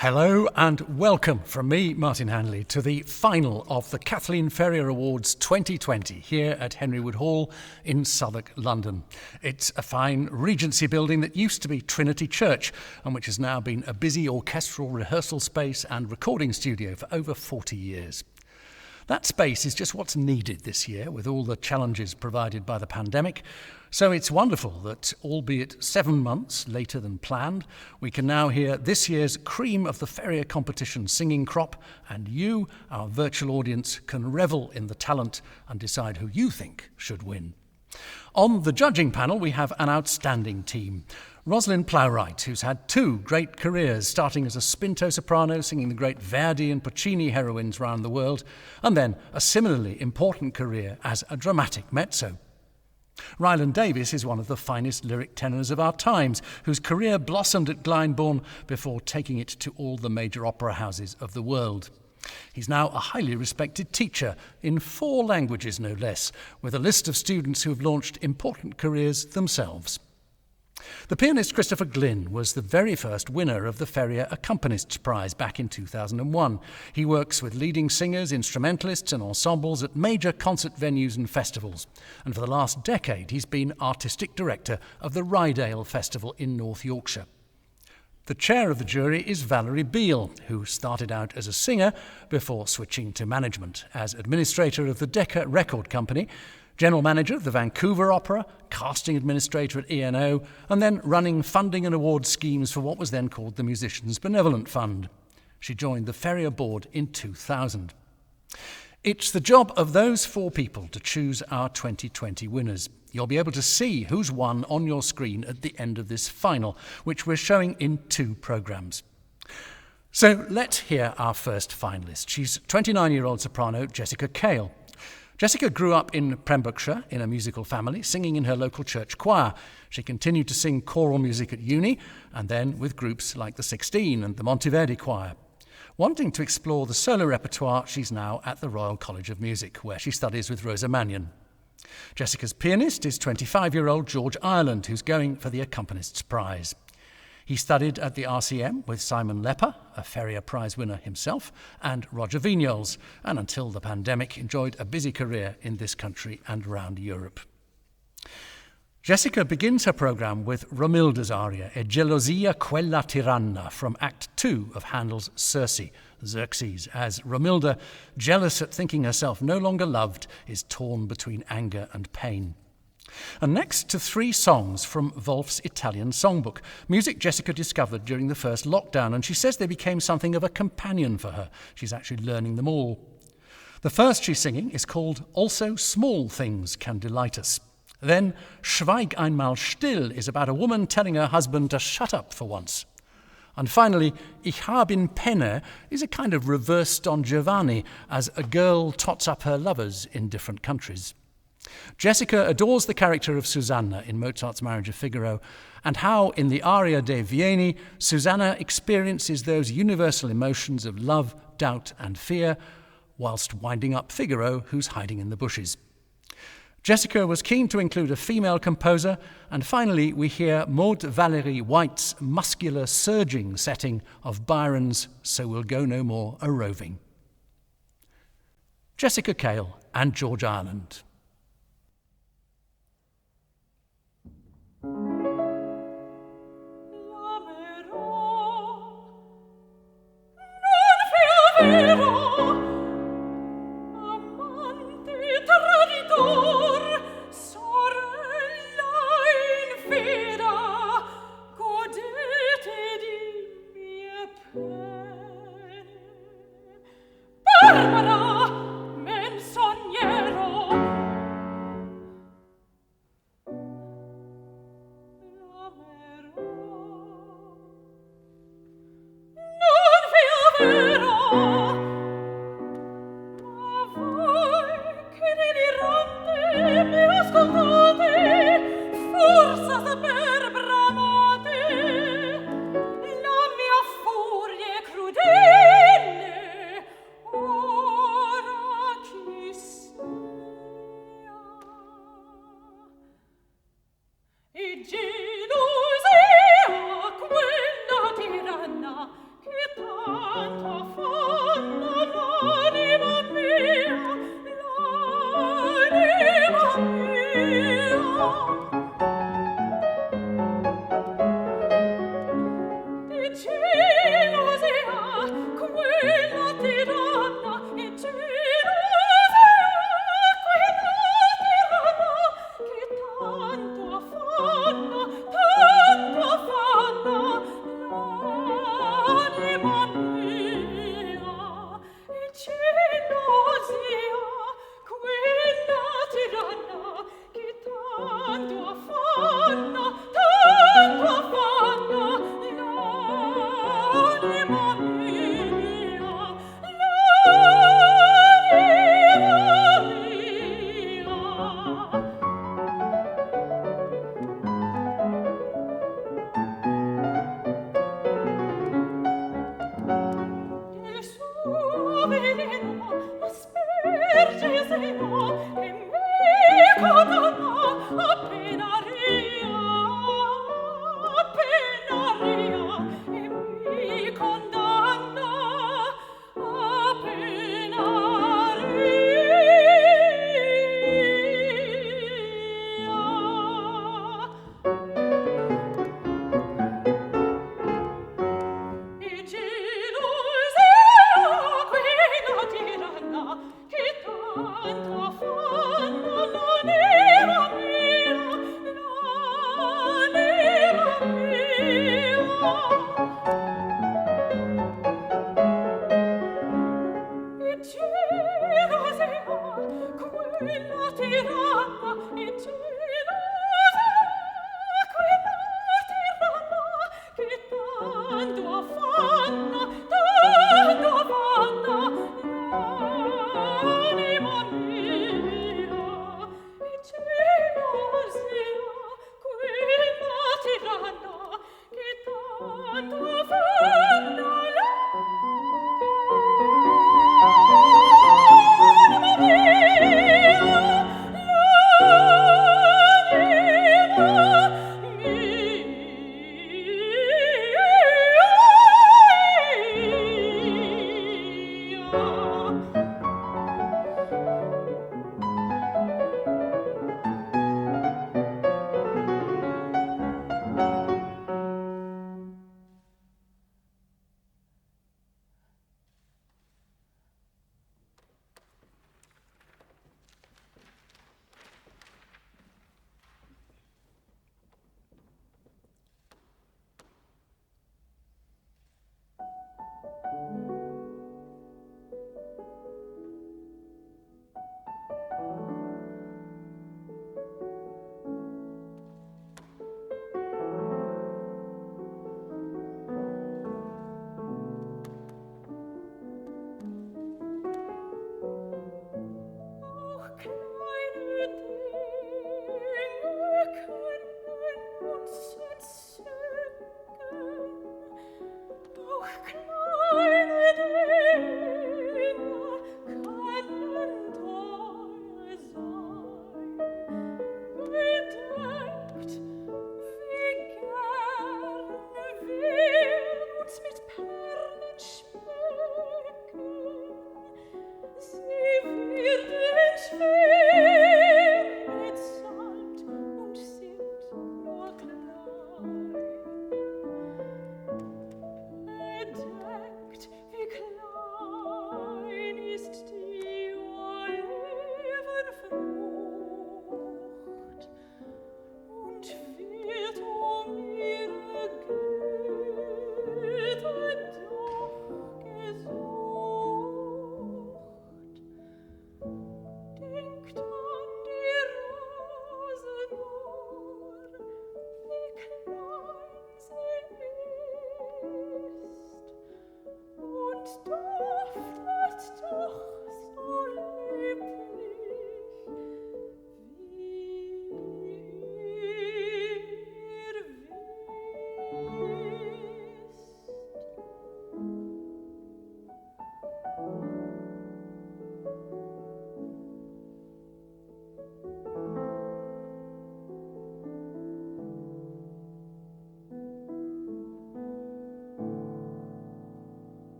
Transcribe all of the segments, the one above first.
Hello and welcome from me, Martin Handley, to the final of the Kathleen Ferrier Awards 2020 here at Henrywood Hall in Southwark, London. It's a fine regency building that used to be Trinity Church and which has now been a busy orchestral rehearsal space and recording studio for over 40 years. That space is just what's needed this year with all the challenges provided by the pandemic. So it's wonderful that, albeit 7 months later than planned, we can now hear this year's cream of the Ferrier competition singing crop, and you, our virtual audience, can revel in the talent and decide who you think should win. On the judging panel, we have an outstanding team. Rosalind Plowright, who's had 2 great careers, starting as a spinto soprano, singing the great Verdi and Puccini heroines round the world, and then a similarly important career as a dramatic mezzo. Ryland Davies is one of the finest lyric tenors of our times, whose career blossomed at Glyn before taking it to all the major opera houses of the world. He's now a highly respected teacher in 4 languages, no less, with a list of students who have launched important careers themselves. The pianist Christopher Glynn was the very first winner of the Ferrier Accompanist Prize back in 2001. He works with leading singers, instrumentalists and ensembles at major concert venues and festivals. And for the last decade, he's been artistic director of the Ryedale Festival in North Yorkshire. The chair of the jury is Valerie Beale, who started out as a singer before switching to management as administrator of the Decca record company, general manager of the Vancouver Opera, casting administrator at ENO, and then running funding and award schemes for what was then called the Musicians' Benevolent Fund. She joined the Ferrier board in 2000. It's the job of those 4 people to choose our 2020 winners. You'll be able to see who's won on your screen at the end of this final, which we're showing in 2 programmes. So let's hear our first finalist. She's 29-year-old soprano Jessica Kale. Jessica grew up in Pembrokeshire in a musical family, singing in her local church choir. She continued to sing choral music at uni and then with groups like the 16 and the Monteverdi Choir. Wanting to explore the solo repertoire, she's now at the Royal College of Music, where she studies with Rosa Mannion. Jessica's pianist is 25-year-old George Ireland, who's going for the Accompanist's Prize. He studied at the RCM with Simon Lepper, a Ferrier Prize winner himself, and Roger Vignoles, and until the pandemic enjoyed a busy career in this country and around Europe. Jessica begins her programme with Romilda's aria, E gelosia quella tiranna, from Act 2 of Handel's Circe, Xerxes, as Romilda, jealous at thinking herself no longer loved, is torn between anger and pain. And next to 3 songs from Wolf's Italian songbook, music Jessica discovered during the first lockdown, and she says they became something of a companion for her. She's actually learning them all. The first she's singing is called Also Small Things Can Delight Us. Then Schweig einmal still is about a woman telling her husband to shut up for once. And finally, Ich hab in Penne is a kind of reverse Don Giovanni, as a girl tots up her lovers in different countries. Jessica adores the character of Susanna in Mozart's Marriage of Figaro, and how, in the aria de Vieni, Susanna experiences those universal emotions of love, doubt and fear, whilst winding up Figaro, who's hiding in the bushes. Jessica was keen to include a female composer, and finally we hear Maud Valerie White's muscular surging setting of Byron's So We'll Go No More A-Roving. Jessica Kale and George Ireland. Gelosia quella tiranna che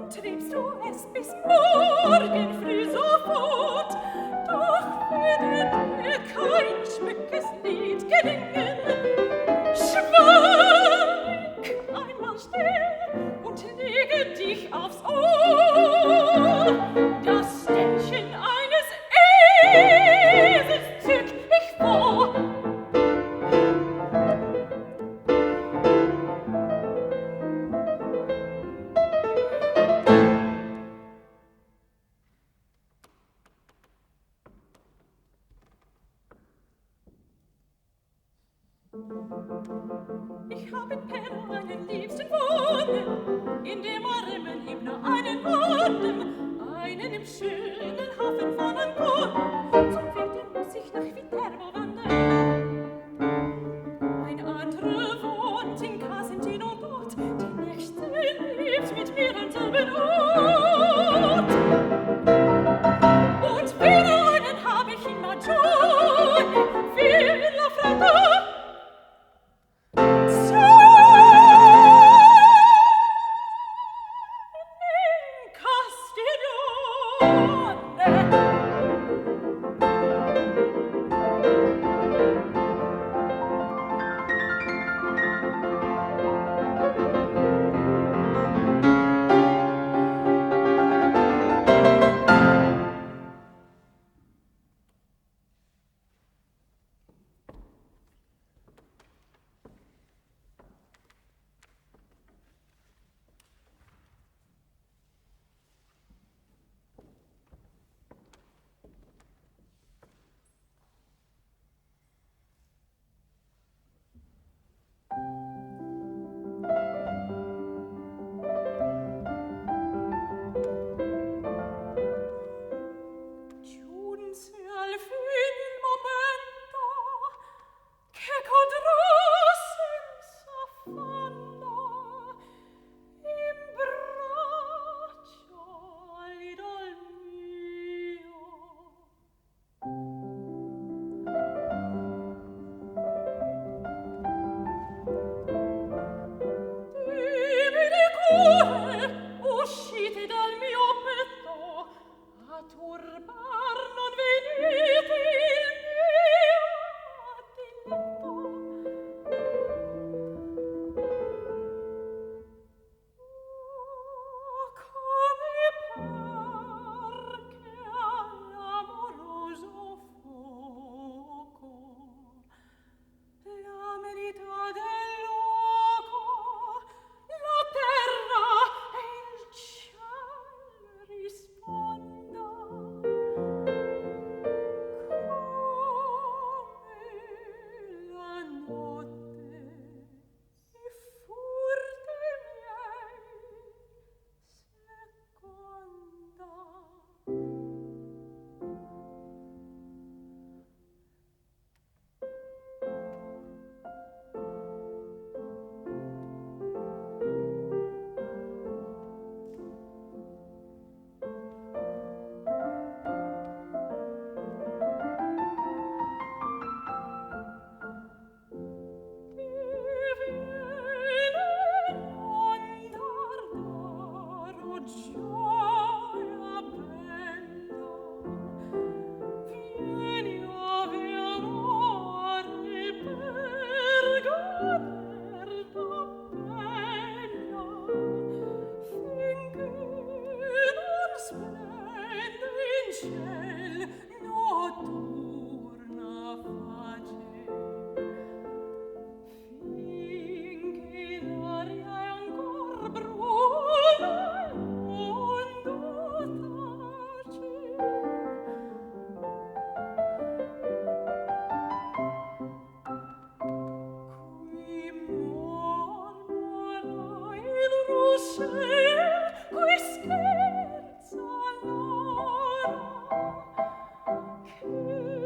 triebst du es bis morgen früh sofort, doch würde dir kein schmückes Lied gelingen. Schweig einmal still und lege dich aufs Ohr, das Stämmchen eines Esels zück ich vor. Ich hab in Tenor meinen liebsten wohnen, in dem armen Himno einen wohnen, einen im schönen Hafen von Ancona, zum Vierten muss ich nach Viterbo wandern. Ein anderer wohnt in Casentino dort, die nächste lebt mit mir an selben Ort. Und wieder einen hab ich in Magione, Villa Frata. Qui scherza l'ora, che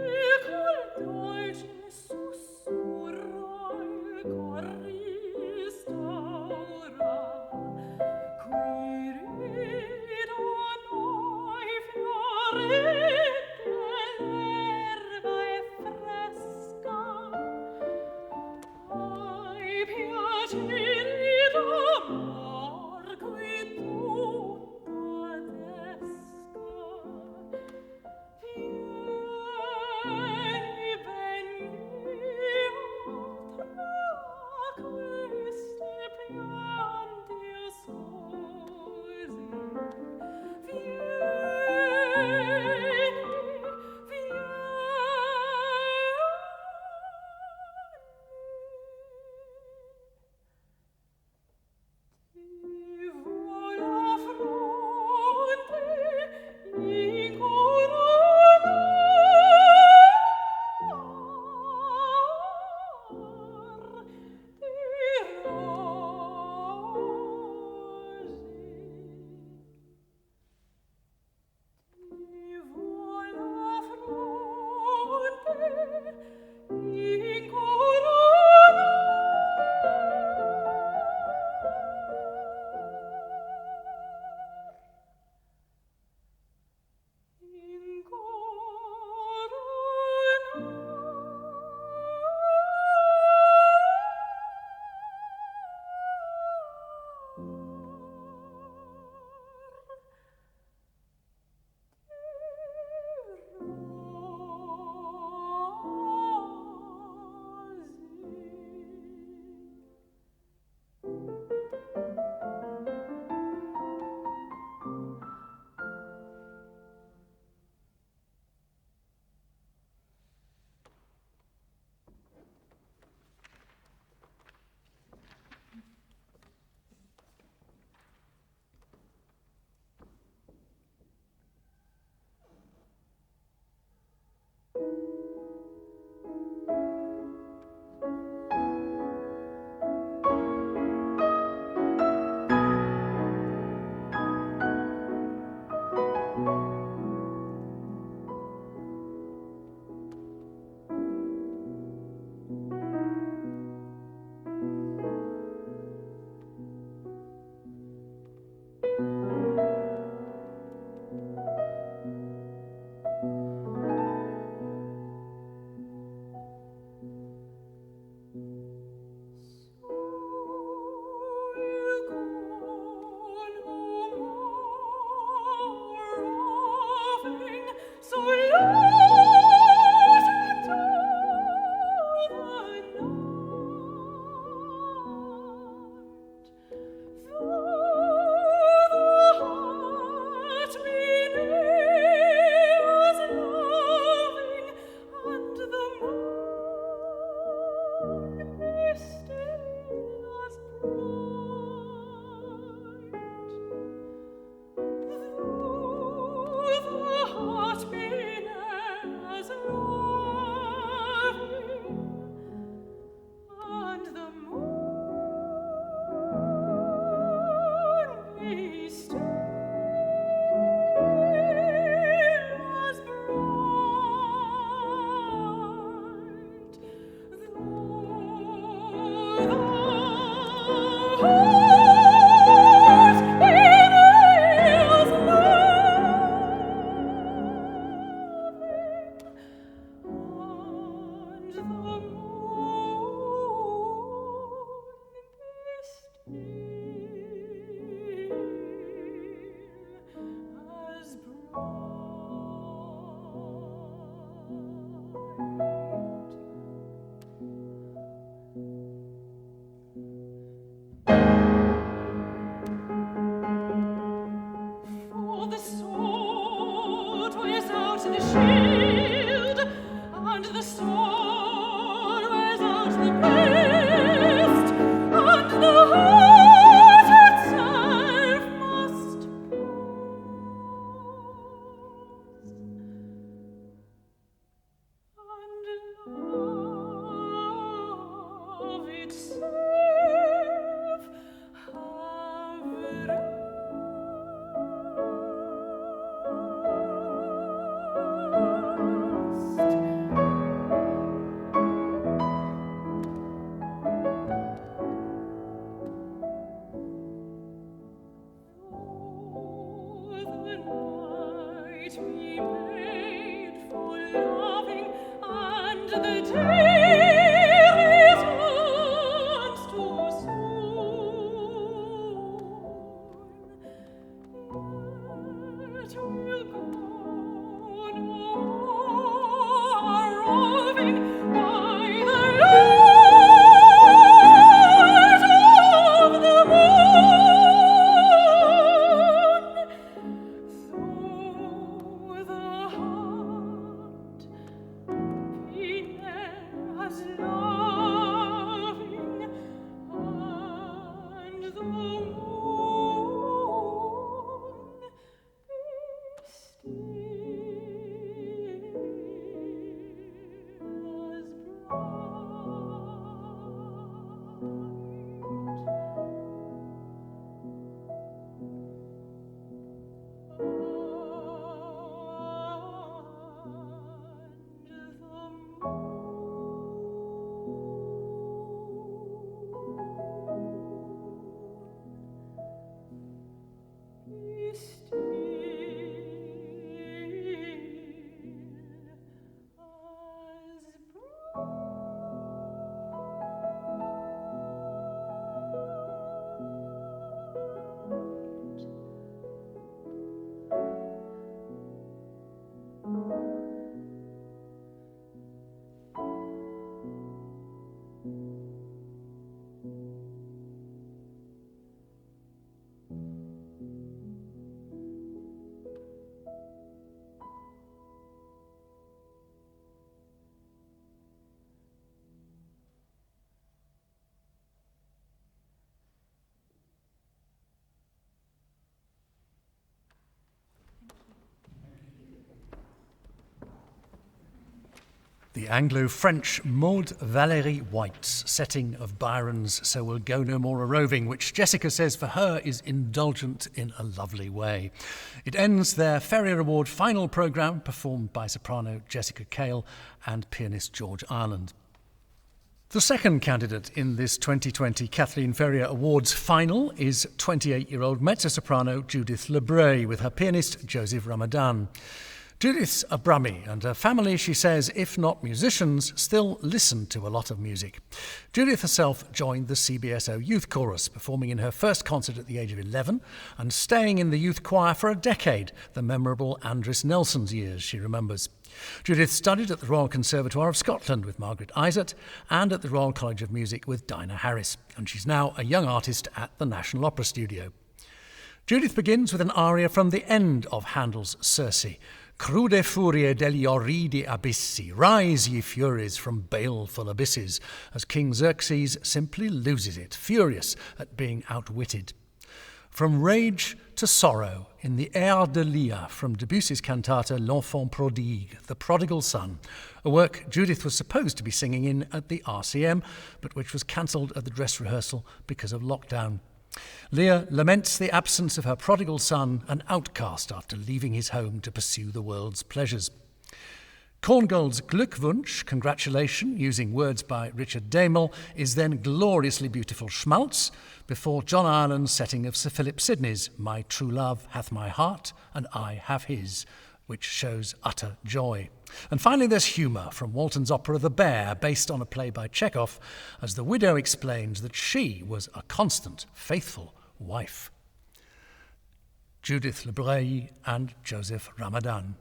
the shield, and the sword wears out the breast, and the heart itself must pause, and love itself have The Anglo-French Maud Valerie White's setting of Byron's So We'll Go No More A-Roving, which Jessica says for her is indulgent in a lovely way. It ends their Ferrier Award final programme, performed by soprano Jessica Kale and pianist George Ireland. The second candidate in this 2020 Kathleen Ferrier Awards final is 28-year-old mezzo-soprano Judith Labre with her pianist Joseph Ramadan. Judith's a Brummie, and her family, she says, if not musicians, still listen to a lot of music. Judith herself joined the CBSO Youth Chorus, performing in her first concert at the age of 11 and staying in the youth choir for a decade, the memorable Andris Nelson's years, she remembers. Judith studied at the Royal Conservatoire of Scotland with Margaret Isett and at the Royal College of Music with Dinah Harris, and she's now a young artist at the National Opera Studio. Judith begins with an aria from the end of Handel's Circe. Crude furie degli orridi abissi, rise ye furies from baleful abysses, as King Xerxes simply loses it, furious at being outwitted. From rage to sorrow in the Air de Lia from Debussy's cantata L'Enfant Prodigue, The Prodigal Son, a work Judith was supposed to be singing in at the RCM, but which was cancelled at the dress rehearsal because of lockdown. Leah laments the absence of her prodigal son, an outcast after leaving his home to pursue the world's pleasures. Korngold's Glückwunsch, congratulation, using words by Richard Damel, is then gloriously beautiful schmaltz before John Ireland's setting of Sir Philip Sidney's My True Love Hath My Heart and I Have His, which shows utter joy. And finally there's humour from Walton's opera The Bear, based on a play by Chekhov, as the widow explains that she was a constant, faithful wife. Judith Labre and Joseph Ramadan.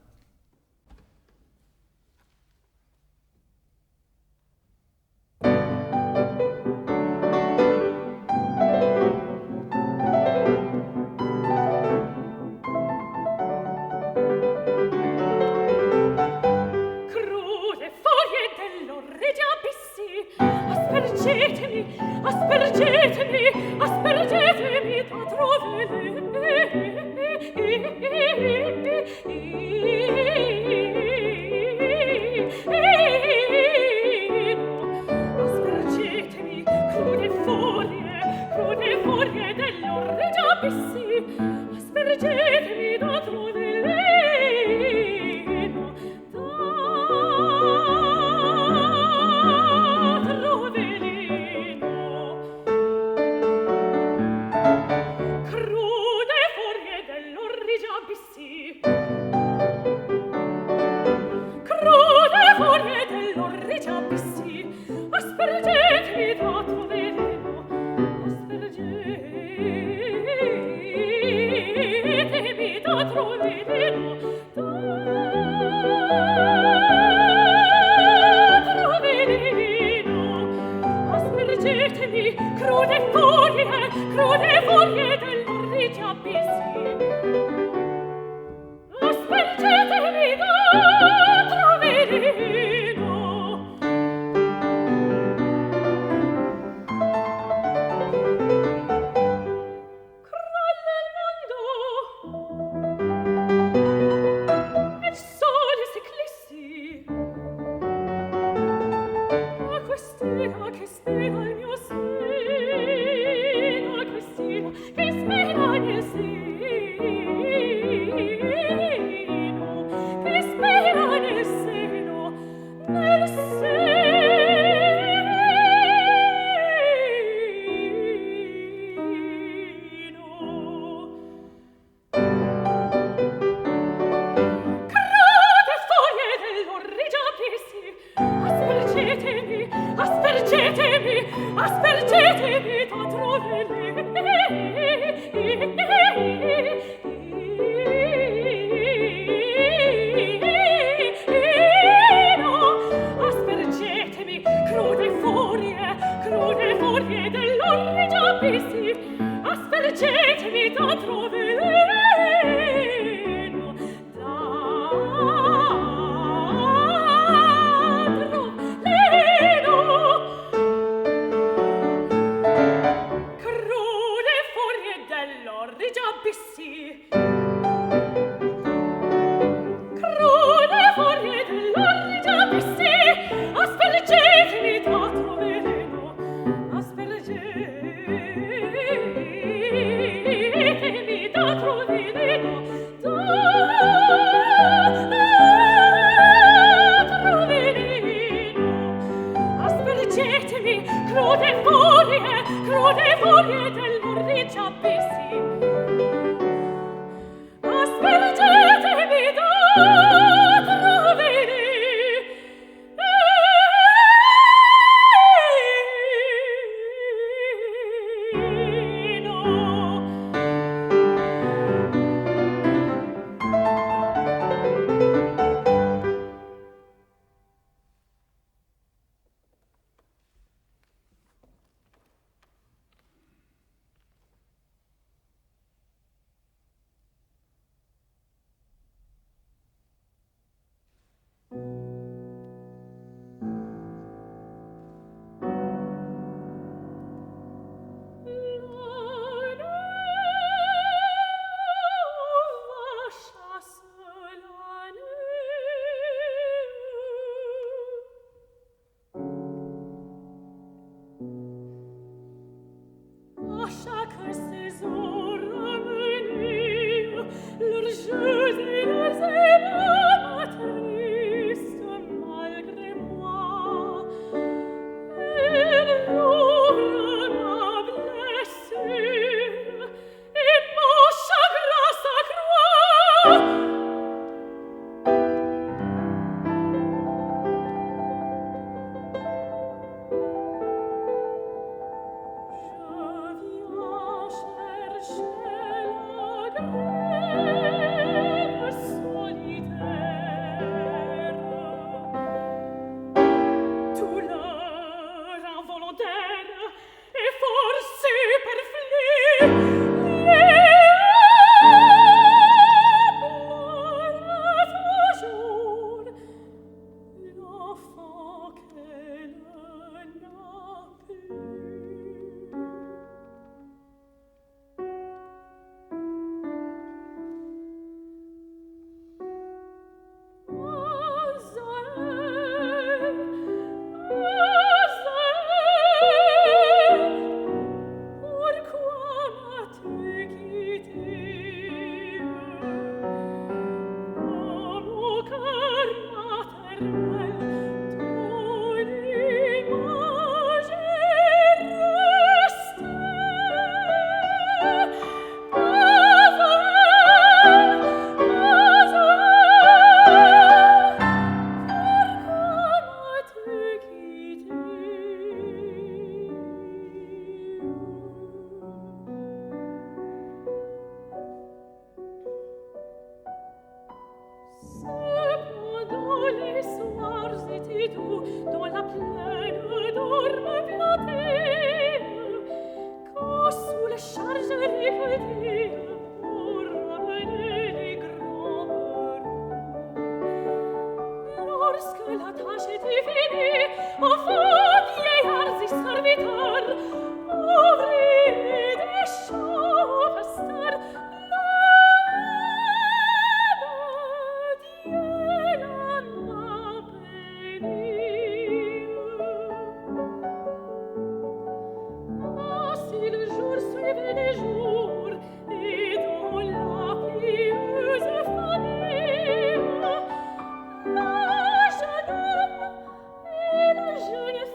Je ne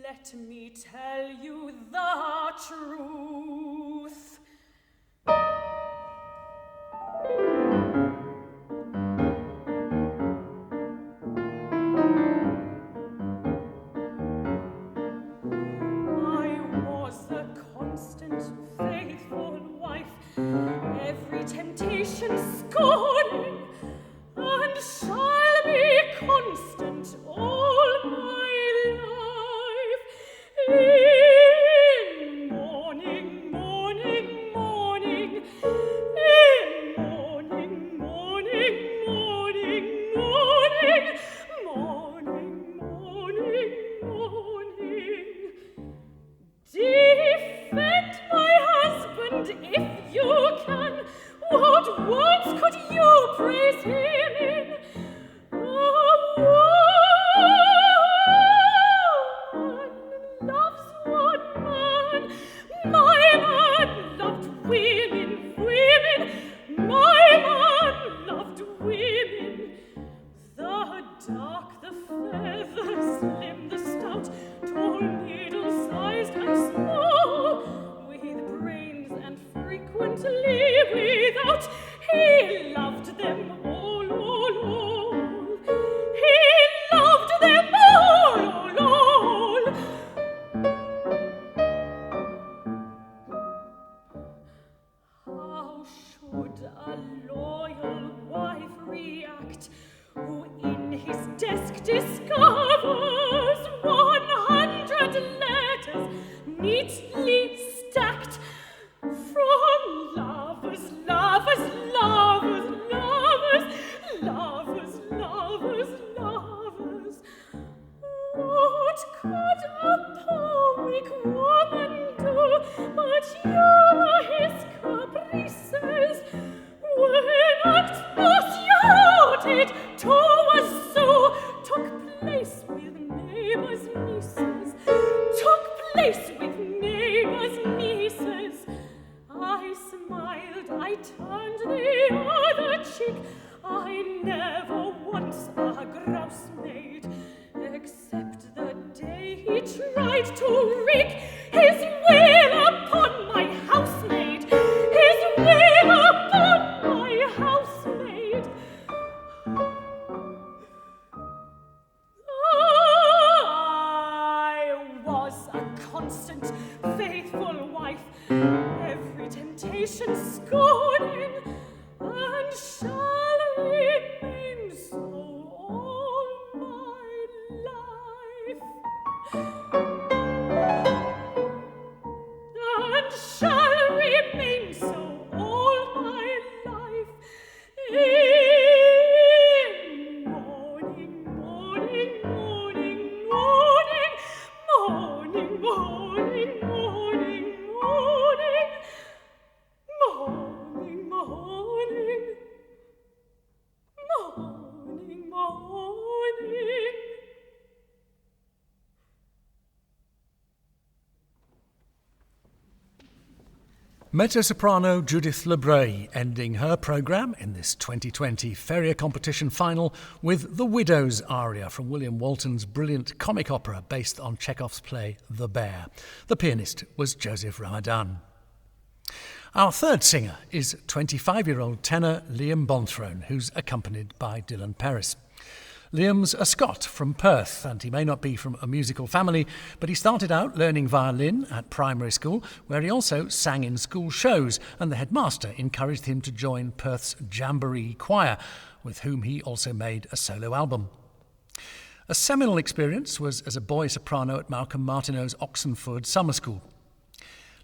Let me tell you the truth. I was a constant, faithful wife, every temptation scorning, and shall be constant all my life. In morning, morning, morning, in morning, morning, morning, morning, morning, morning, morning. Defend my husband if you can. What words could you praise him in? A woman loves one man. My man loved women, women. My man loved women. The dark, the fair, the slim, the stout, tall, needle-sized and small, with brains and frequently without. He loved them all, all, all. He loved them all, all, all. How should a loyal wife react who in his desk discovers 100 letters neatly stacked from lovers, lovers, lovers, lovers, lovers, lovers, lovers? What could a poor weak woman do but humor his caprices when acts partiality towards so took place with neighbors' nieces, took place with neighbors' nieces? I smiled, I turned the other cheek. I never once a grouse made, except the day he tried to wreak his will upon my housemaid, his will upon my housemaid. I was a constant, faithful wife, every temptation scorning, and shall remain so all my life. And shall remain so all my life. In morning, morning, morning, morning, morning, morning, morning, morning, morning, morning, morning, morning. Mezzo-soprano Judith Labre ending her programme in this 2020 Ferrier Competition final with The Widow's aria from William Walton's brilliant comic opera based on Chekhov's play The Bear. The pianist was Joseph Ramadan. Our third singer is 25-year-old tenor Liam Bonthrone, who's accompanied by Dylan Perris. Liam's a Scot from Perth, and he may not be from a musical family, but he started out learning violin at primary school, where he also sang in school shows, and the headmaster encouraged him to join Perth's Jamboree Choir, with whom he also made a solo album. A seminal experience was as a boy soprano at Malcolm Martineau's Oxenford Summer School.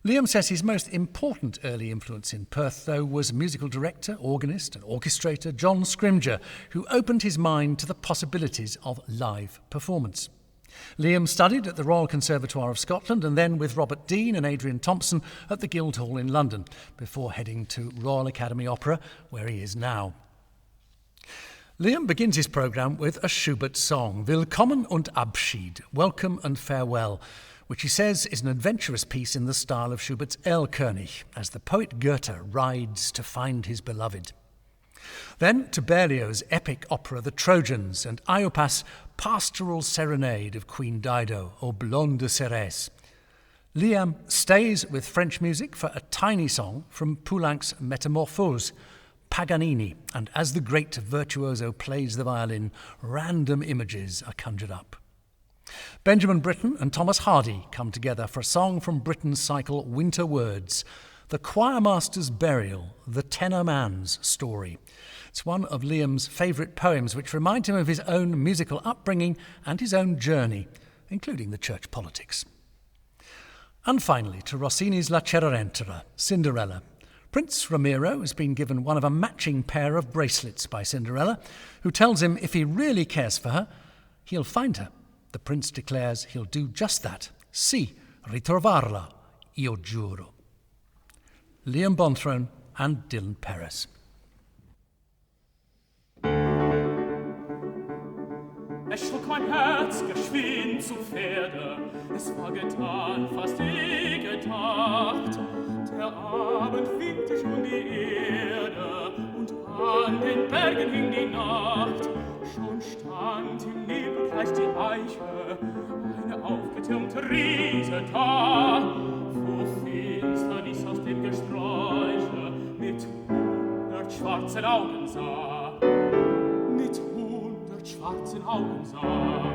Liam says his most important early influence in Perth, though, was musical director, organist and orchestrator John Scrimger, who opened his mind to the possibilities of live performance. Liam studied at the Royal Conservatoire of Scotland and then with Robert Dean and Adrian Thompson at the Guildhall in London, before heading to Royal Academy Opera, where he is now. Liam begins his programme with a Schubert song, Willkommen und Abschied, Welcome and Farewell, which he says is an adventurous piece in the style of Schubert's Erlkönig, as the poet Goethe rides to find his beloved. Then to Berlioz's epic opera The Trojans and Iopas' pastoral serenade of Queen Dido, or Blonde Cérès. Liam stays with French music for a tiny song from Poulenc's Metamorphose, Paganini, and as the great virtuoso plays the violin, random images are conjured up. Benjamin Britten and Thomas Hardy come together for a song from Britten's cycle Winter Words, The Choirmaster's Burial, the Tenor Man's Story. It's one of Liam's favourite poems, which remind him of his own musical upbringing and his own journey, including the church politics. And finally, to Rossini's La Cenerentola, Cinderella. Prince Ramiro has been given one of a matching pair of bracelets by Cinderella, who tells him if he really cares for her, he'll find her. The prince declares he'll do just that. Si, ritrovarla, io giuro. Liam Bonthrone and Dylan Perez. Es schlug mein Herz geschwind zu Pferde, es war getan, fast wie gedacht. Der Abend wiegte schon die Erde und an den Bergen hing die Nacht. Schon stand im Nebel gleich die Eiche, eine aufgetürmte Riese da, wo Finsternis aus dem Gesträuche mit 100 schwarzen Augen sah. Mit 100 schwarzen Augen sah.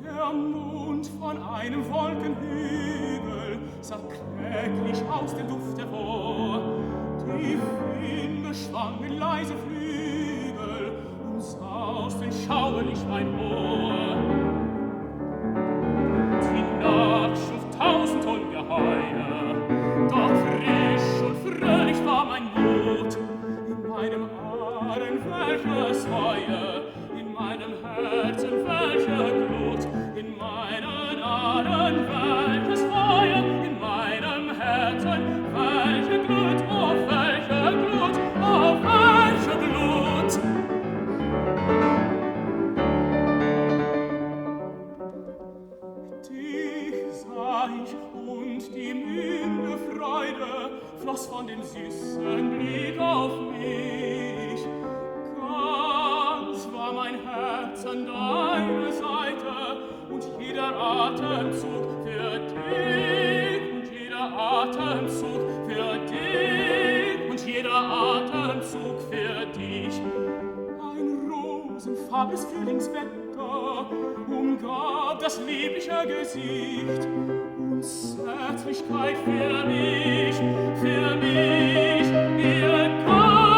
Der Mond von einem Wolkenhügel sah kläglich aus dem Duft hervor. Die Winde schwangen leise Flügel und sausten schauerlich mein Ohr. Die Nacht schuf 1000 Ungeheuer, doch frisch und fröhlich war mein Mut. In meinem Ahren welches Feuer, in meinem Herzen welche Glut, in meinen Ahren welches Feuer, in meinem Herzen welche Glut, oh welche Glut, oh welche Glut. Dich sah ich und die milde Freude floss von dem süßen Blick auf mich. Ganz war mein Herz an deiner Seite und jeder Atemzug für dich und jeder Atemzug für dich und jeder Atemzug für dich. Ein rosenfarbenes Frühlingswetter umgab das liebliche Gesicht und Zärtlichkeit für mich, ihr Gott.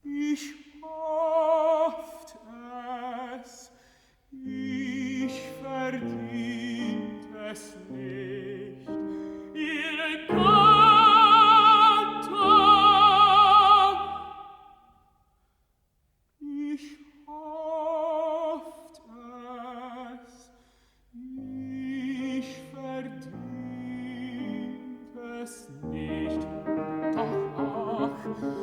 Ich hofft es, ich verdient es nicht, ihr Gott. Ich hofft es, ich verdient es nicht. Doch ach,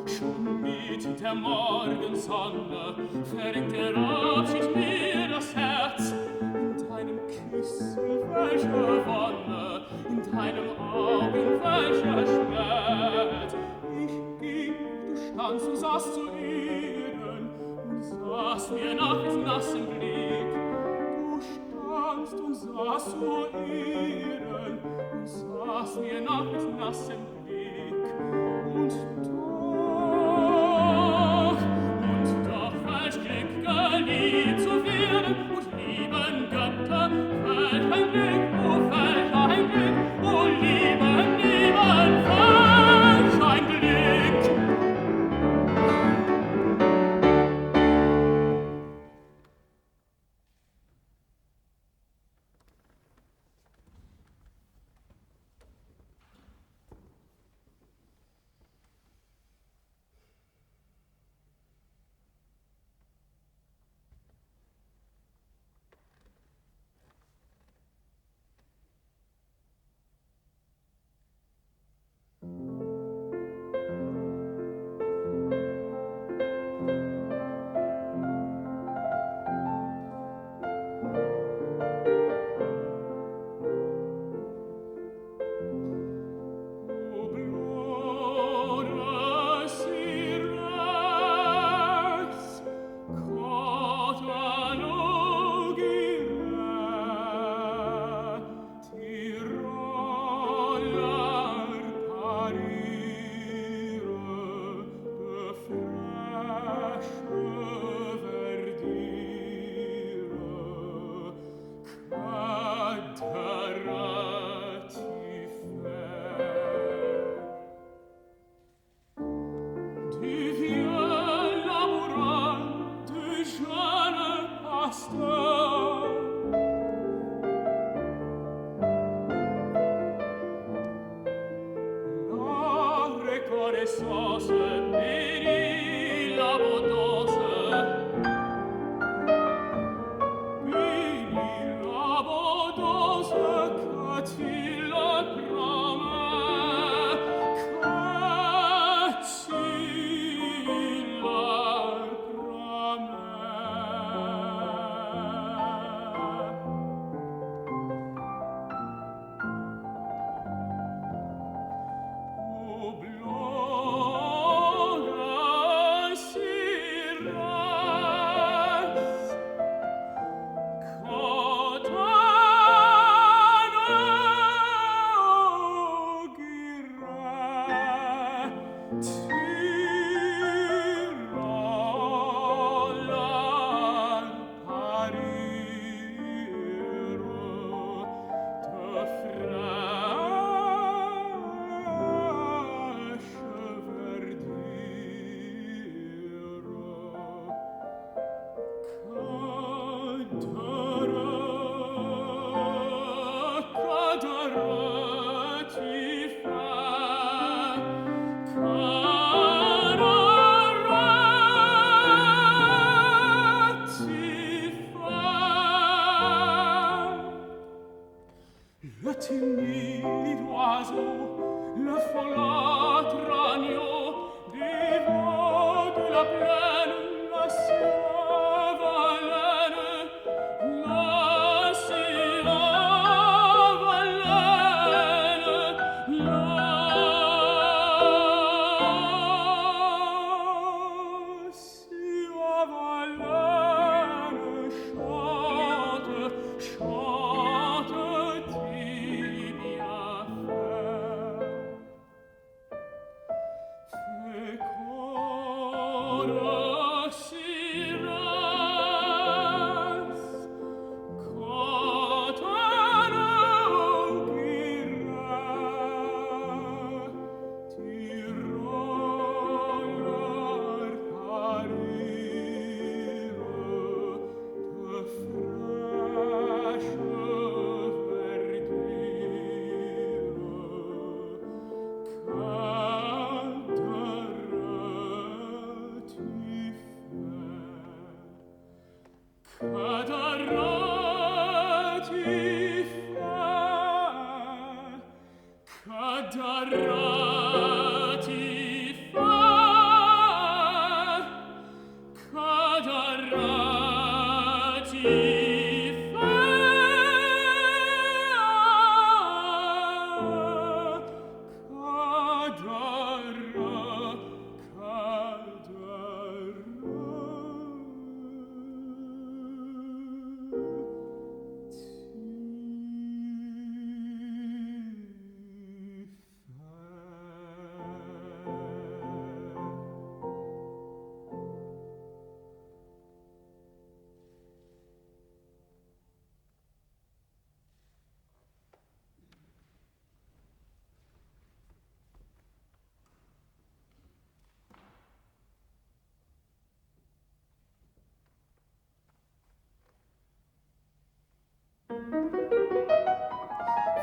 schon mit der Morgensonne verringt der Abschied mir das Herz. In deinem Küssen welche Wonne, in deinem Augen welcher Schmerz. Ich ging, du standst und sahst zu Ehren und sahst mir nach mit nassem Blick. Du standst und sahst zu Ehren und sahst mir nach mit nassem Blick. Und doch, welch Glück, geliebt zu werden und lieben Götter, welch ein Glück, oh welch ein Glück, oh lieben, welch ein Glück. timide oiseau, le folâtre agneau, des vents de la plaine, la suave haleine, la suave haleine, la suave haleine, chante, chante tes bienfaits. Fais corps si reste, quand un auguire, tu roller parir de fraîche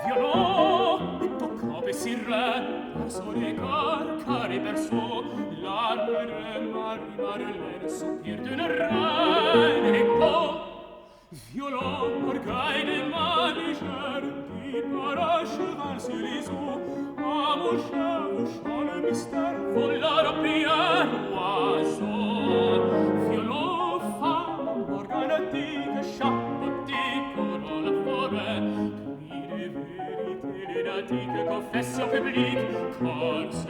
Violon, il tuo come si re, verso regard, cari verso, l'armere, marine, soupir d'une reine, et beau. Violon, orgueil des manigères, qui paracheval sur les eaux, à mon chant le mystère, volar au bien oiseau. Violon, femme, organatique, chapeautique, la forêt, vérité confession publique, corse,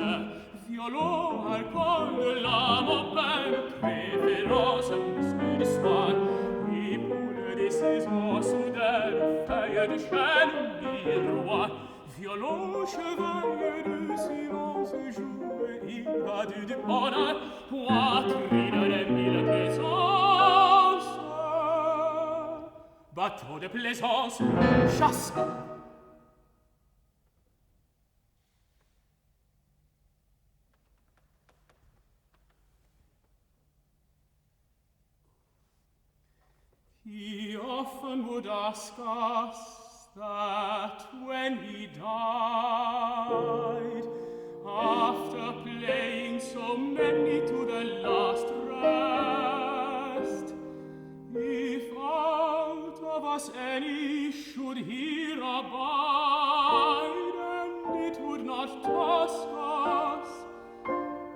violon, alcool de l'âme au pain, préférence, muscle d'histoire, époule des saisons soudaines, feuilles de chêne, miroir, violon, chevalier de silence, joue, invadu du bonheur, poitrine des mille présences, bateau de plaisance, chasseur. He often would ask us that when he died, after playing so many to the last rest, if out of us any should here abide, and it would not task us,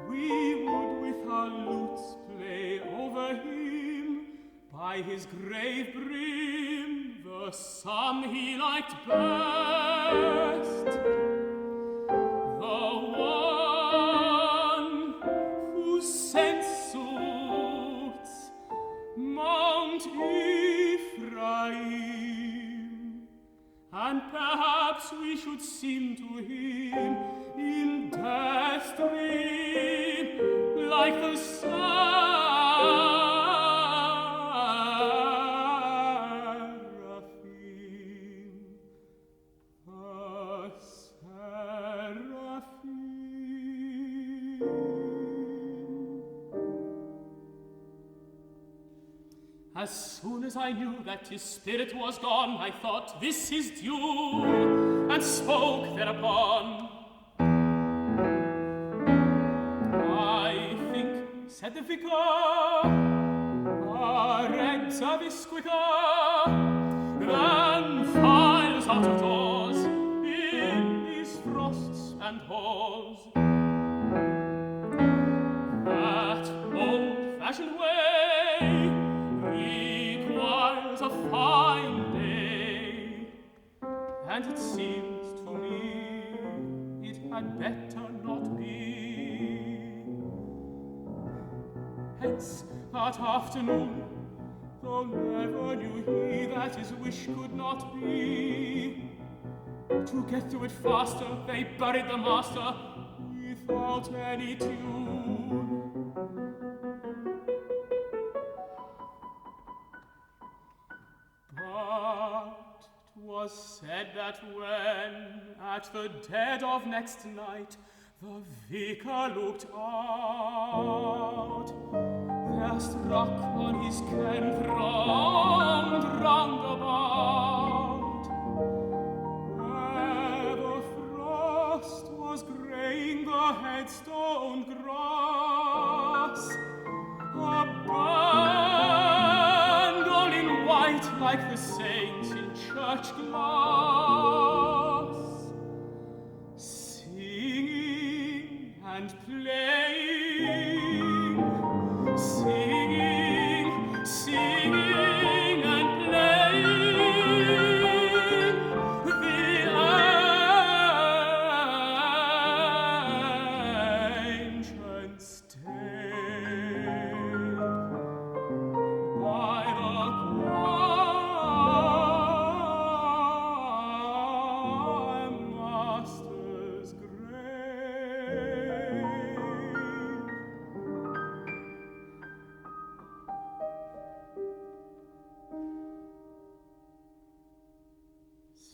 we would with our lutes play over him, by his grave brim, the sum he liked best. The one whose sense suits Mount Ephraim, and perhaps we should seem to him in death dream, like the sun. As soon as I knew that his spirit was gone, I thought, this is due, and spoke thereupon. I think, said the vicar, Regza visquita, then files out of doors, a fine day, and it seems to me it had better not be. Hence, that afternoon, though never knew he that his wish could not be, to get through it faster, they buried the master without any tune. But 'twas said that when, at the dead of next night, the vicar looked out, there struck on his ken thronged round about, where the frost was graying the headstone grass, a band all in white like the saints in church glass, singing and playing, singing, singing and playing, the ancient tale by the choir master's grave.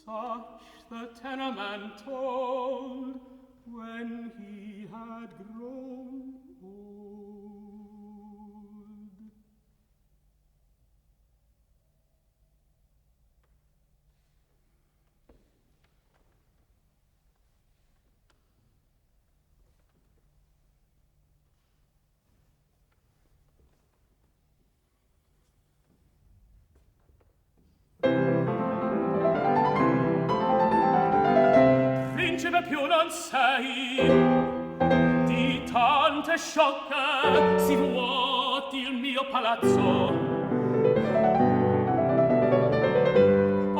Such the tenor man told when he had grown old. Principe più non sei, di tante sciocche si vuoti il mio palazzo.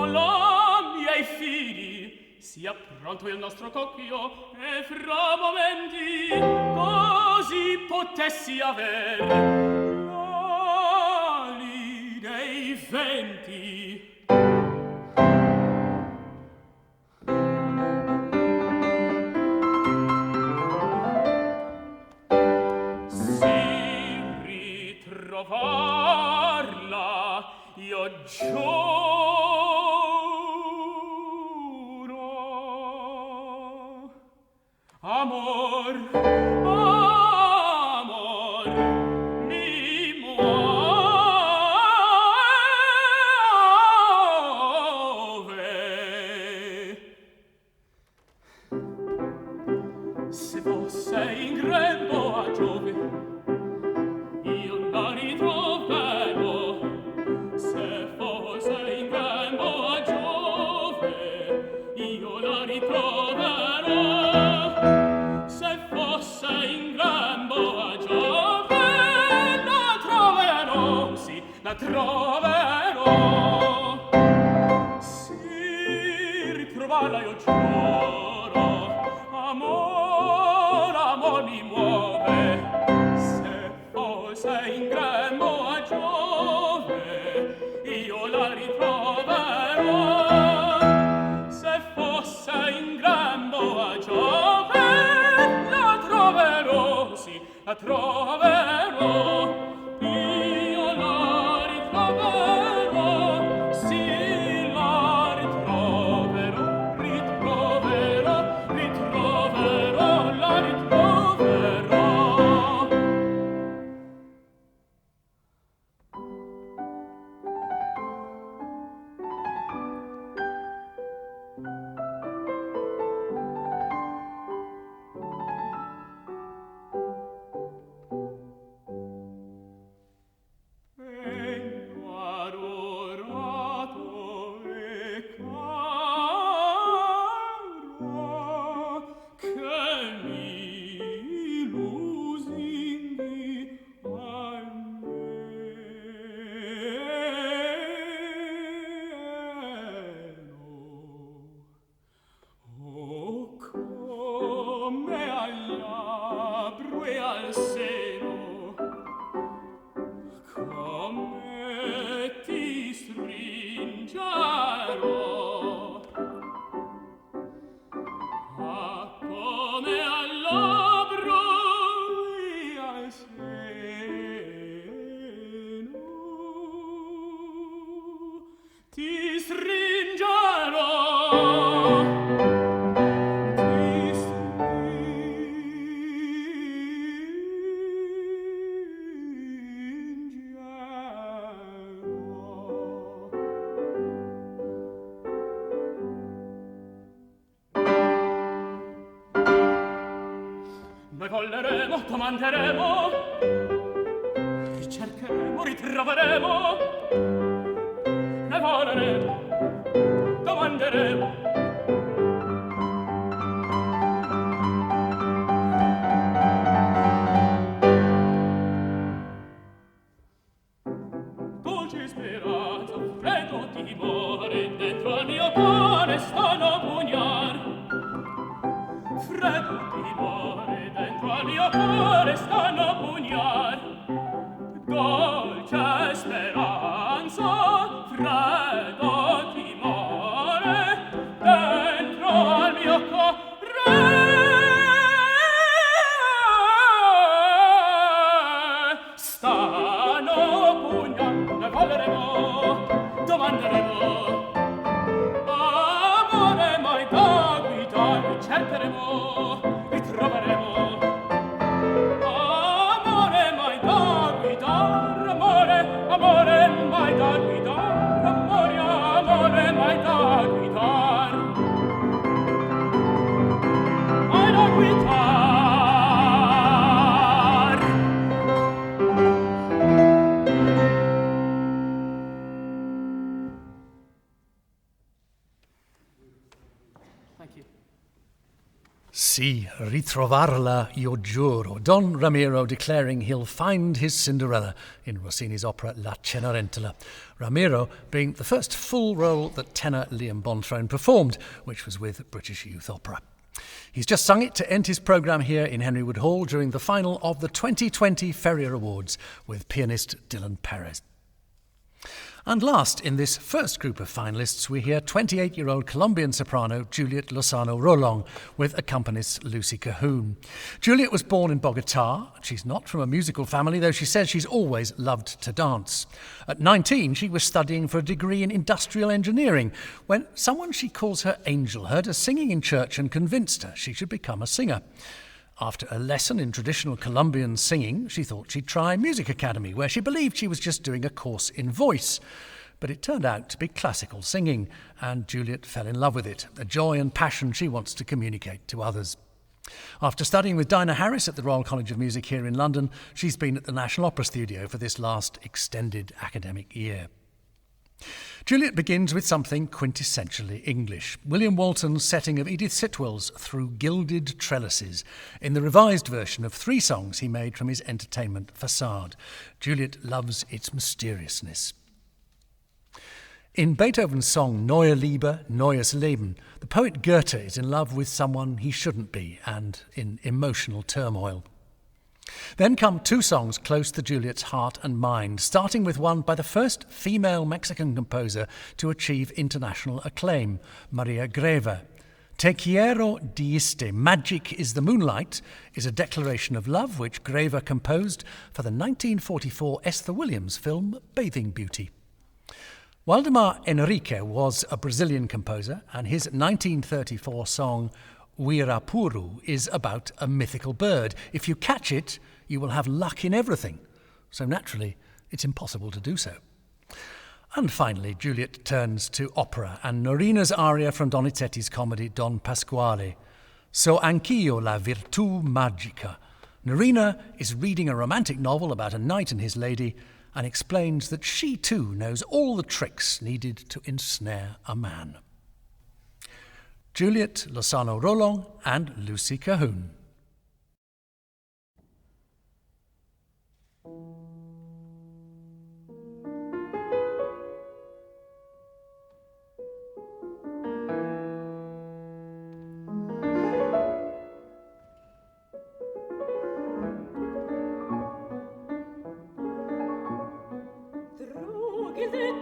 Alla miei figli sia pronto il nostro cocchio, e fra momenti così potessi aver l'ali dei venti. Trovarla io giuro, amor, amor mi muove. Se fosse in grembo a Giove, io la ritroverò. Se fosse in grembo a Giove, io la ritroverò. Se fosse in grembo a Giove, la troverò, sì, la troverò. Sì, ritrovarla io giuro, amor, amor mi muove. Se fosse in grembo a Giove, io la ritroverò. Se fosse in grembo a Giove, la troverò, sì, la troverò. Io la ritroverò, sì, la ritroverò, ritroverò, ritroverò, la ritroverò. stringerò come al labbro e al seno ti stringerò Noi volleremo, domanderemo, ricercheremo, ritroveremo. Noi voleremo, domanderemo. Dolce speranza, freddo timore, dentro al mio cuore stanno pugnar. Freddo timore, dentro al mio cuore stanno pugnar. Dolce speranza, freddo timore, dentro al mio cuore stanno pugnar. Noi voleremo, domanderemo, amore mai da guidare, cercheremo, ritroveremo. Amore mai da guidare, amore mai da guidare, amore mai da guidare, mai da guidare. Thank you. Si ritrovarla io giuro, Don Ramiro declaring he'll find his Cinderella in Rossini's opera La Cenerentola. Ramiro being the first full role that tenor Liam Bonthrone performed, which was with British Youth Opera. He's just sung it to end his programme here in Henry Wood Hall during the final of the 2020 Ferrier Awards with pianist Dylan Perez. And last in this first group of finalists, we hear 28-year-old Colombian soprano Juliet Lozano Rolong with accompanist Lucy Cahoon. Juliet was born in Bogota. She's not from a musical family, though she says she's always loved to dance. At 19, she was studying for a degree in industrial engineering when someone she calls her angel heard her singing in church and convinced her she should become a singer. After a lesson in traditional Colombian singing, she thought she'd try Music Academy, where she believed she was just doing a course in voice. But it turned out to be classical singing, and Juliet fell in love with it, a joy and passion she wants to communicate to others. After studying with Dinah Harris at the Royal College of Music here in London, she's been at the National Opera Studio for this last extended academic year. Juliet begins with something quintessentially English, William Walton's setting of Edith Sitwell's Through Gilded Trellises, in the revised version of 3 songs he made from his entertainment Facade. Juliet loves its mysteriousness. In Beethoven's song Neue Liebe, Neues Leben, the poet Goethe is in love with someone he shouldn't be and in emotional turmoil. Then come 2 songs close to Juliet's heart and mind, starting with one by the first female Mexican composer to achieve international acclaim, Maria Greva. Te quiero diste, Magic is the Moonlight, is a declaration of love which Greva composed for the 1944 Esther Williams film Bathing Beauty. Waldemar Henrique was a Brazilian composer, and his 1934 song Uirapuru is about a mythical bird. If you catch it, you will have luck in everything. So naturally, it's impossible to do so. And finally, Juliet turns to opera and Norina's aria from Donizetti's comedy Don Pasquale. So anch'io la virtù magica. Norina is reading a romantic novel about a knight and his lady and explains that she too knows all the tricks needed to ensnare a man. Juliet Lozano Rolong and Lucy Cahoon. Through gilded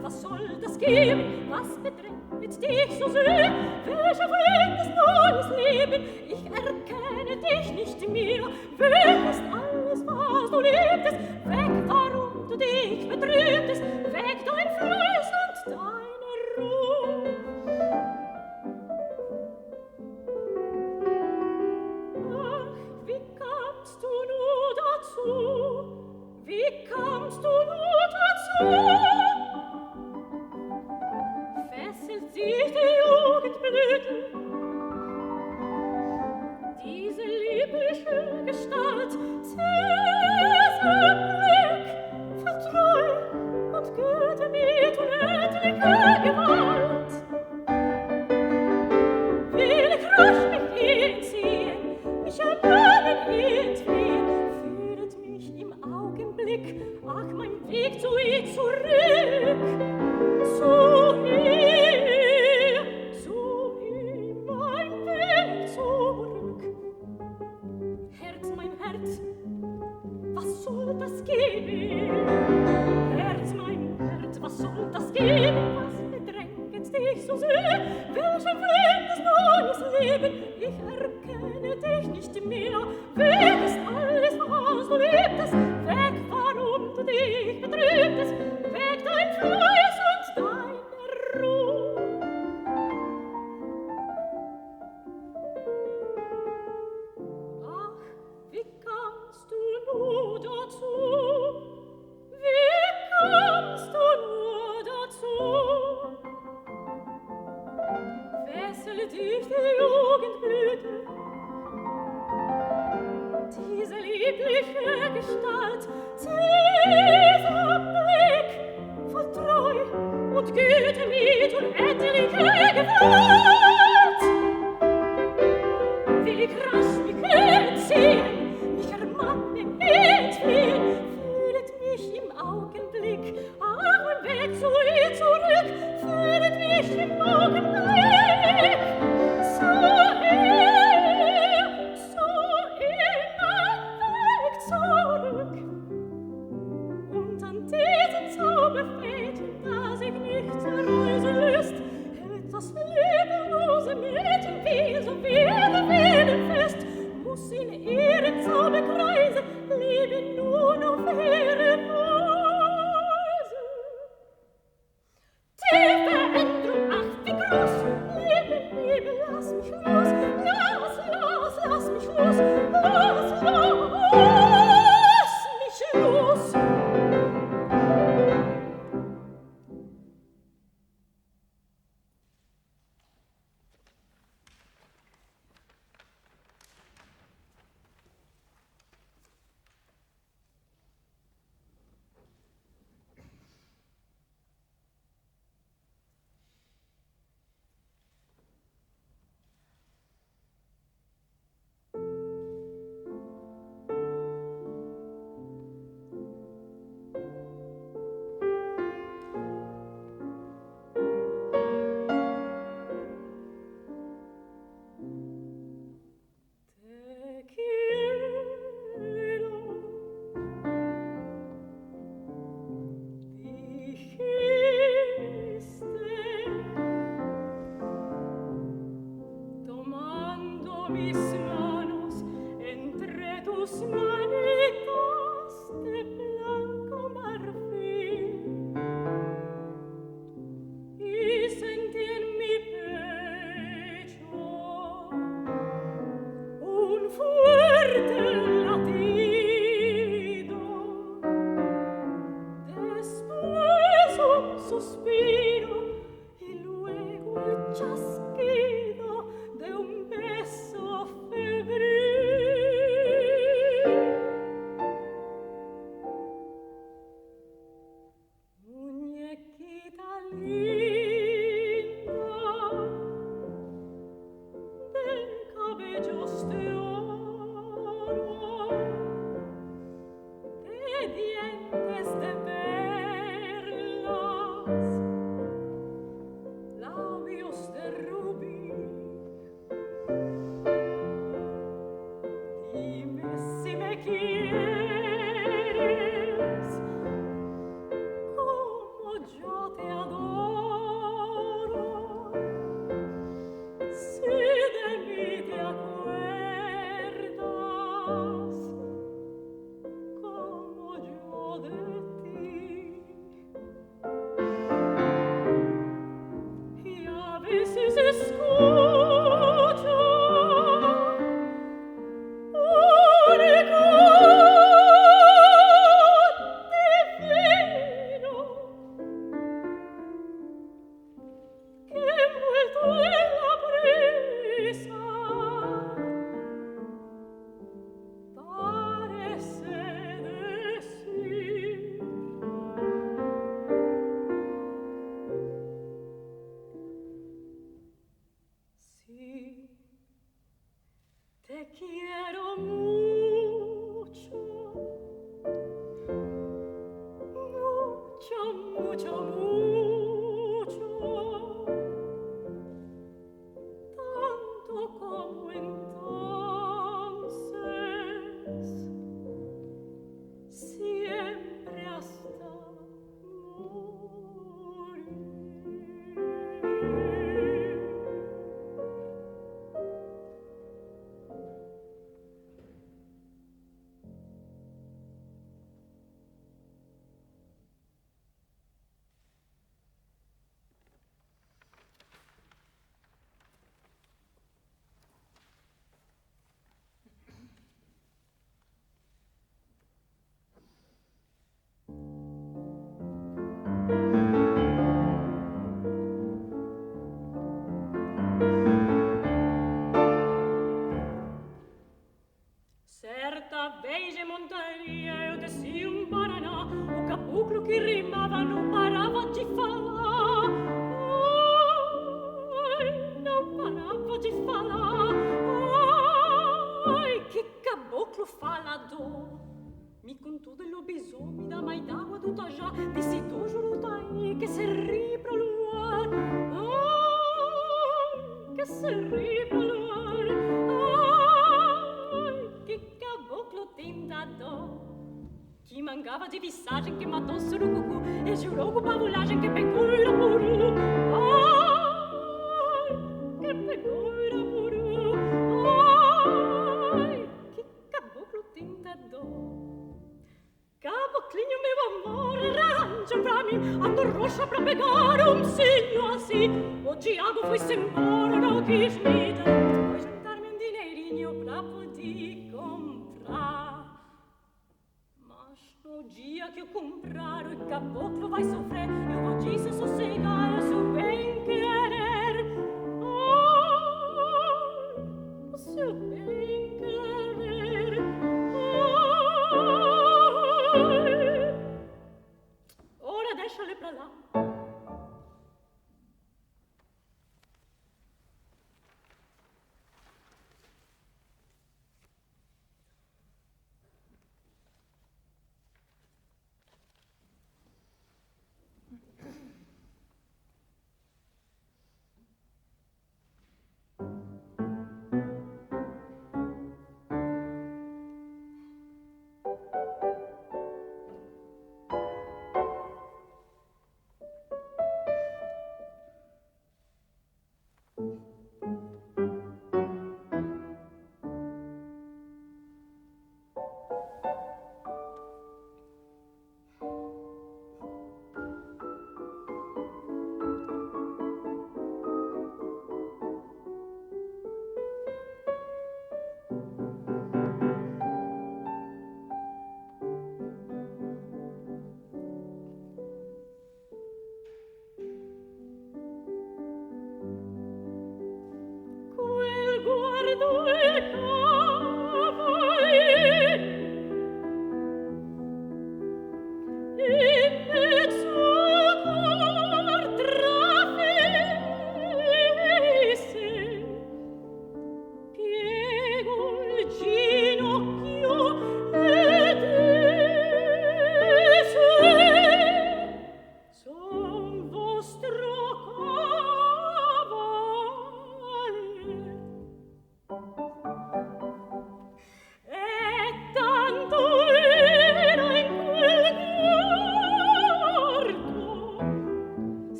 Was soll das geben? Was bedrängt dich so sehr? Welcher fremdes neues Leben? Ich erkenne dich nicht mehr. Weg ist alles, was du liebtest. Weg, warum du dich betrübtest. Weg dein Fleiß und deine Ruhe. Ach, wie kamst du nur dazu? Wie kamst du nur dazu? Sich die Jugendblüten, diese liebliche Gestalt, dieser Blick, vertreu und Güte mit unendlicher Gewalt. Will ich rasch mich entziehen, mich erbarmen entfliehen, führet mich im Augenblick, ach mein Weg zu ihr zurück, zu ihr. Herz soll das geben? Herz, mein Herz, was soll das geben? Was bedrängt dich so sehr? Welcher fremdes neues Leben? Ich erkenne dich nicht mehr. Weg ist alles, was du liebtest. Weg, warum du dich betrübtest. Weg dein Fleiß und deine Ruhe. Ach, wie kannst du nur dazu? Wie kannst du nur dazu? Fessel dich die Jugendblüte, diese liebliche Gestalt, dieser Blick voll Treu und Güte mit unendlicher Gewalt. Will ich rasch mich entziehen, mich ermannen, entfliehen, führet mich im Augenblick, mein Weg zu ihr zurück, führet mich im Augenblick, zurück. Und an diesen Zauberfäden, das ich nicht zerreißen lässt, etwas lebenlose Mädchen wie so werde fest, muss in ihren Zauberkreise leben nur auf ihre Weise. Tiefe Änderung, ach wie groß, Liebe, lass mich los, lass mich los, lass mich los. Oh, cantaria io dessi un paraná, o caboclo che rimava non parava di fallà. Non parava di fallà. Che caboclo fala do. Mi contou de lobisomem, da mai d'água do Tajá, desse dojo no Taí, que se ri pro luar. Ai, que se ri pro luar. Ai, que caboclo tentador. Que mangava de visagem, que matou surucucu, e jurou com pavulagem, que pegou o uruburu. Ai, que pegou o uruburu. Ai, que caboclo tentador. Caboclinho, meu amor, arranja pra mim a torroxa pra pegar segno assim. O diabo foi-se embora, não quis me dar. Foi juntar-me dinheirinho pra poder comprar. Mas no dia que eu comprar, o caboclo vai sofrer. Eu vou disso sossegar, seu bem querer. Oh, o seu bem querer. Ora deixa-lhe pra lá.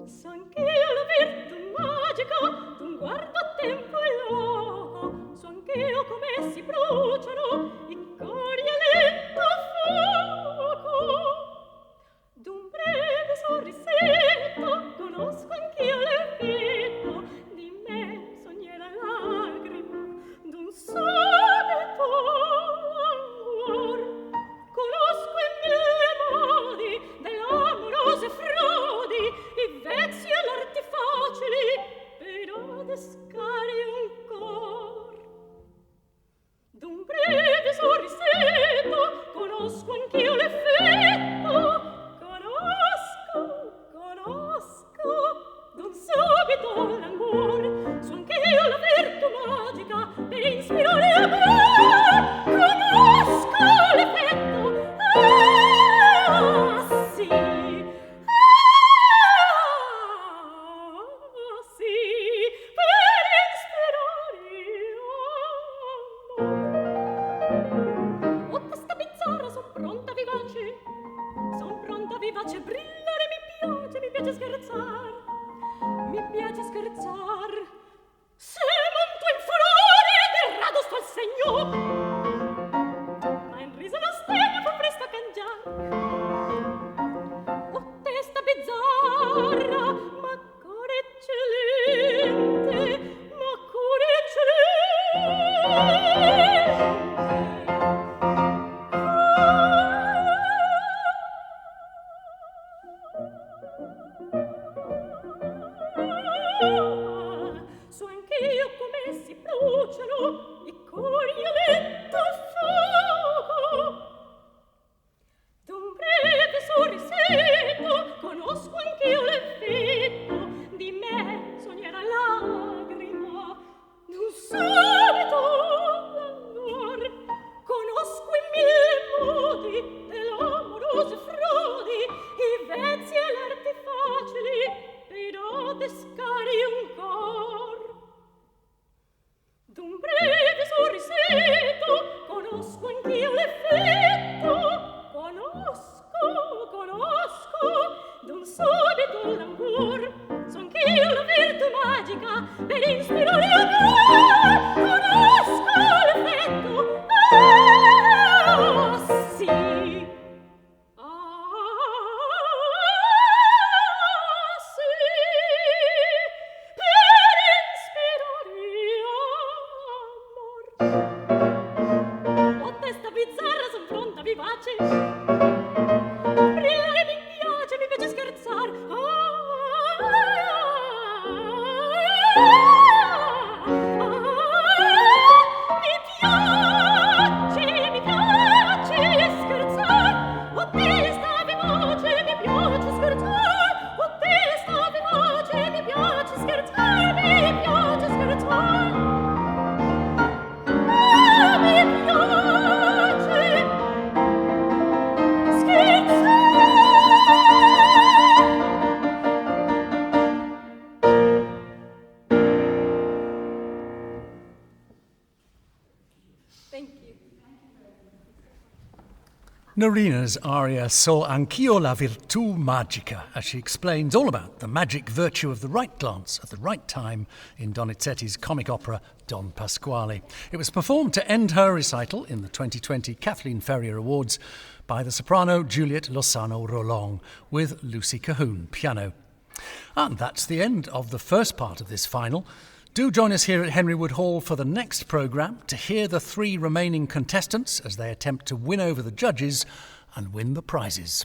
Son che io la virtù magica d'un guardo a tempo e loco, son che io come si bruciano i cori a lento fuoco. D'un breve sorrisetto conosco anch'io l'effetto di menzognera lagrima, d'un solito languor. Conosco in mille modi dell'amorose frodi i vezzi e l'arti facili per adescare un cor. D'un breve sorrisetto conosco anch'io l'effetto, conosco d'un subito languor, so anch'io la virtù scherzar. Se monto in furore del rado sto al segno, ma in riso non stegno fa presto a cangiar. O testa bizzarra, ma core eccellente, ma core so anch'io come si bruciano i cori a lento fuoco. D'un breve sorrisetto conosco anch'io l'effetto di me sognera lagrima d'un subito languor. Conosco in mille modi dell'amorose frodi i vezzi e l'arti facili ed adescari un cor. D'un breve sorrisetto conosco anch'io l'effetto, conosco d'un subito languor. So anch'io la virtù magica per ispirare amor. Conosco l'effetto, sì. Norina's aria So Anch'io la virtù magica, as she explains all about the magic virtue of the right glance at the right time in Donizetti's comic opera Don Pasquale. It was performed to end her recital in the 2020 Kathleen Ferrier Awards by the soprano Juliet Lozano-Rolong with Lucy Cahoon, piano. And that's the end of the first part of this final. Do join us here at Henry Wood Hall for the next programme to hear the 3 remaining contestants as they attempt to win over the judges and win the prizes.